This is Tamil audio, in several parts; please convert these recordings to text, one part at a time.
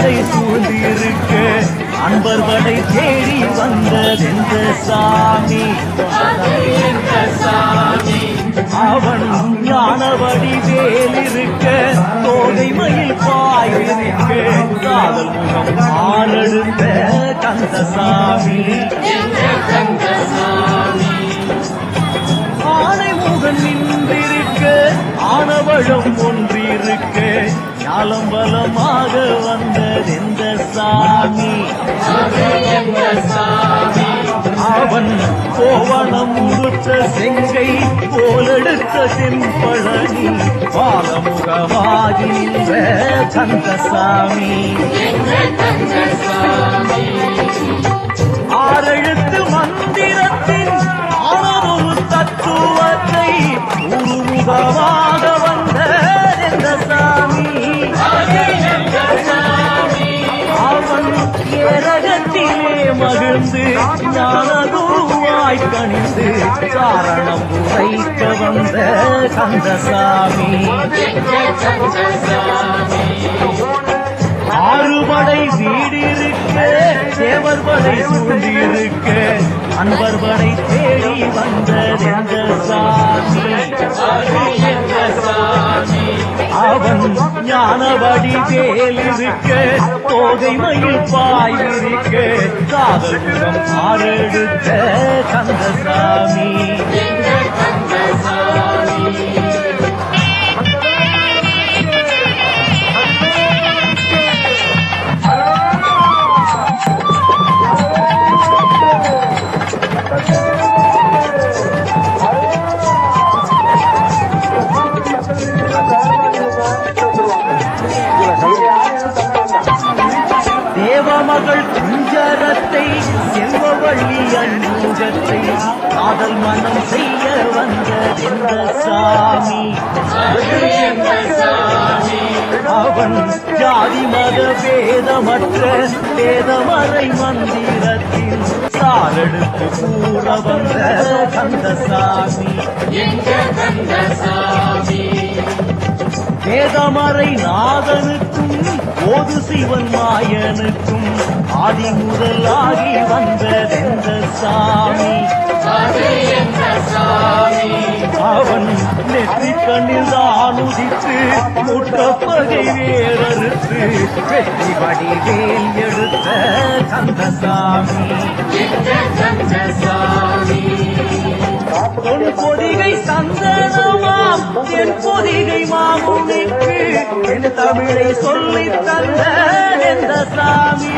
படை சூழ்ந்திருக்க அன்பர் படை தேடி வந்ததெந்த சாமி அவன் ஞானவடி வேலிருக்க தோகை மயில் பாயிருக்க காதல் முகம் ஆளெடுத்த கந்தசாமி ஆனை முகன் நின்றிருக்க ஆனவழம் ஒன்றிருக்க ஞாலம்பலமாக வந்ததெந்த சாமி அவன் கோவணம் உடுத்த செங்கை போலெடுத்த தென்பழனி பாலமுகமாகின்ற கந்தசாமி ஆறெழுத்து மந்திரத்தின் ஆனதொரு தத்துவத்தை உருமுகமாக வந்த சாமி அவன் ஏரகத்திலே மகிழ்ந்து ஞானகுருவாய் கணிந்து காரணம் உரைக்க வந்த கந்தசாமி ஆறுபடை வீடிருக்க தேவர் படை சூழ்ந்திருக்க அன்பர் படை தேடி வந்ததெந்த சாமி அவன் ஞானவடி வேலிருக்க தோகை மயில் பாயிருக்க காதல் முகம் ஆறெடுத்த கந்தசாமி தேவமகள் குஞ்சரத்தை செல்வவள்ளி அஞ்சத்தை காதல் மனம் செய்ய வந்ததெந்த சாமி அவன் ஜாதி மத பேதமற்ற வேதமறை மந்திரத்தில் சாரெடுத்து கூற வந்த கந்தசாமி வேதமறை நாதனுக்கும் போது சிவன் மாயனுக்கும் ஆதி முதலாகி வந்ததெந்த சாமி அவன் நெற்றி கண்ணில் தான் உதித்து முட்டப்பகை வேறறுத்து வெற்றி வடிவேல் எடுத்த கந்தசாமி தொன் பொதிகை சந்தனமாம் என் பொதிகை மாமுனிக்கு என் தமிழை சொல்லி தந்த எந்த சாமி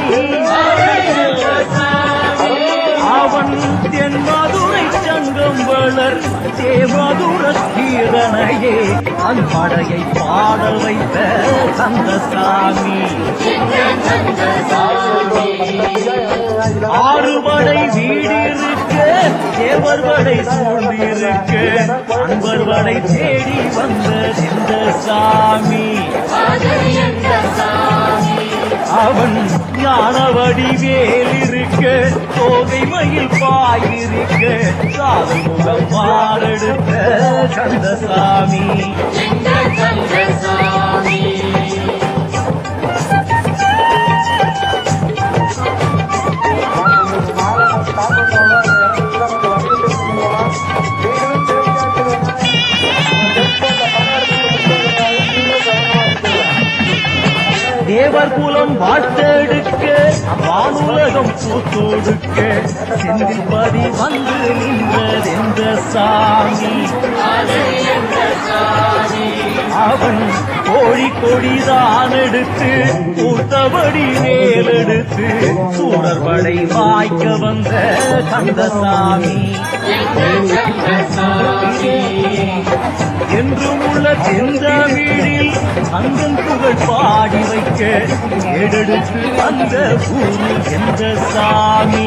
அவன் தென் மதுரை சங்கம் வளர் தேவதுர கீரனையே அன்படையை பாட வைத்த கந்தசாமி ஆறுபடை வீடிருக்க தேவர் படை சூழ்ந்திருக்க அன்பர் படை தேடி வந்ததெந்த சாமி அவன் ஞானவடி வேலிருக்க தோகை மயில் பாயிருக்க காதல் முகம் பாரெடுத்த கந்தசாமி தேவர் குலம் வாழ்த்தெடுக்க வானுலகம் பூத்தொடுக்க செந்தில் பதி வந்து நின்றதெந்த சாமி அவன் கோழி கொடிதான் எடுத்து பூத்தபடி மேலெடுத்து சூடர்படை வாய்க்க வந்த கந்தசாமி என்றும் உள்ள செந்தமிழில் அங்கன் புகழ் பாடி வைக்க ஏடெடுத்து அந்த பூமி என்ற சாமி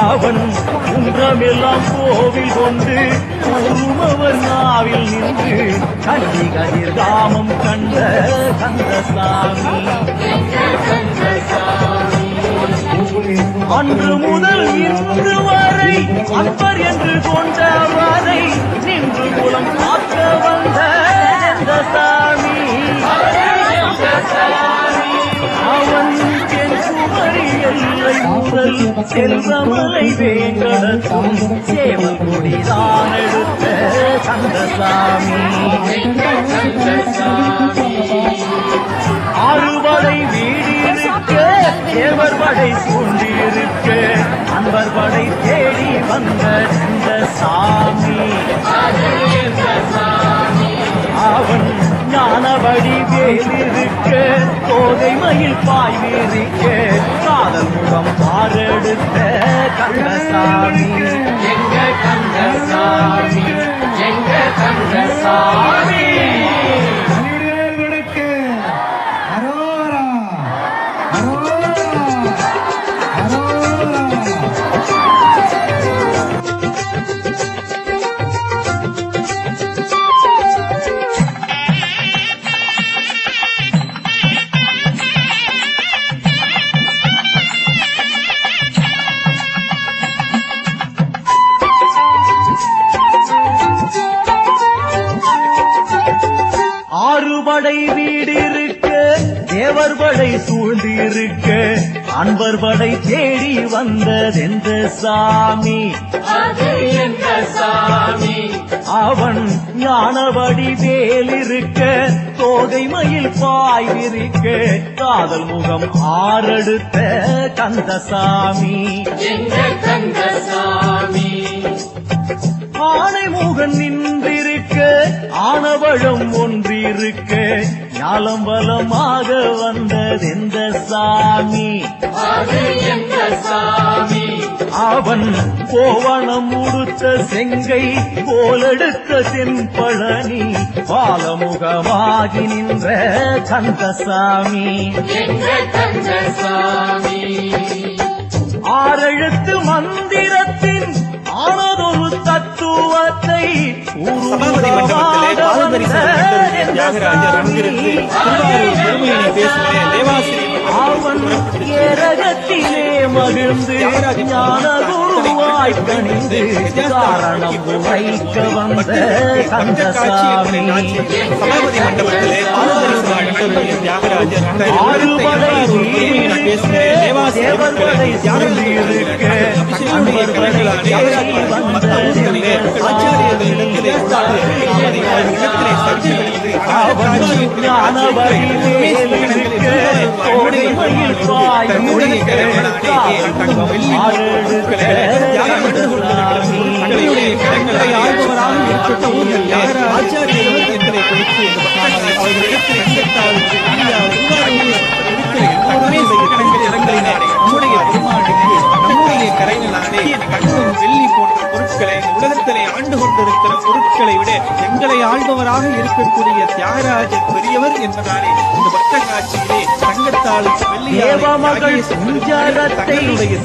அவன் குன்றமெல்லாம் கோவில் கொண்டு கூறுமவர் நாவில் நின்று கண்டி கதிர் காமம் கண்ட கந்தசாமி அன்று முதல் இன்று வரை அன்பர் என்று கொண்டவரை நின்று குலம் காக்க வந்த சாமி கோயில் செல்வமலை வேங்கடத்தும் சேவல் கொடிதான் எடுத்த கந்தசாமி. ஆறுபடை வீடிருக்க தேவர் படை சூழ்ந்திருக்க அன்பர் படை தேடி வந்த இந்த சாமி. அவன் ஞானவடி வேலிருக்க தோகை மயில் பாய்விருக்க காதல் முகம் பாரெடுத்த கந்தசாமி. எங்க கந்தசாமி, எங்க கந்தசாமி. ஆறுபடை வீடிருக்க தேவர் படை சூழ்ந்திருக்க அன்பர் படை தேடி வந்ததெந்த சாமி. அவன் ஞானவடி வேலிருக்க தோகை மயில் பாய்விருக்க காதல் முகம் ஆறெடுத்த கந்தசாமி. ஆனை முகன் நின்றிருக்க ஆனவழம் ஒன்றிருக்க ஞாலம் பலமாக வந்ததெந்த சாமி. அவன் கோவணம் உடுத்த செங்கை போலெடுத்த தென்பழனி பாலமுகமாகி நின்ற கந்தசாமி. ஆறெழுத்து மந்திரத்தின் ஆனதொரு தத்துவத்தை அவன் ஏரகத்திலே மகிழ்ந்து ஞான குருவாய் கணிந்து காரணம் உரைக்க வந்த கந்தசாமி. ஆறுபடை தேவர்படை சொல்லியிருக்க அன்பர்படை தேடி வந்த அவன் ஞானவடி வேலிருக்க தோகை மயில் பாய்விருக்க வெள்ளி போன்ற பொருட்களை உலகத்திலே ஆண்டு கொண்டிருக்கிற பொருட்களை விட எங்களை ஆள்பவராக இருக்கக்கூடிய தியாகராஜர் பெரியவர் என்பதாலே இந்த பக்த காட்சியிலே தங்கத்தால் வெள்ளி தங்களுடைய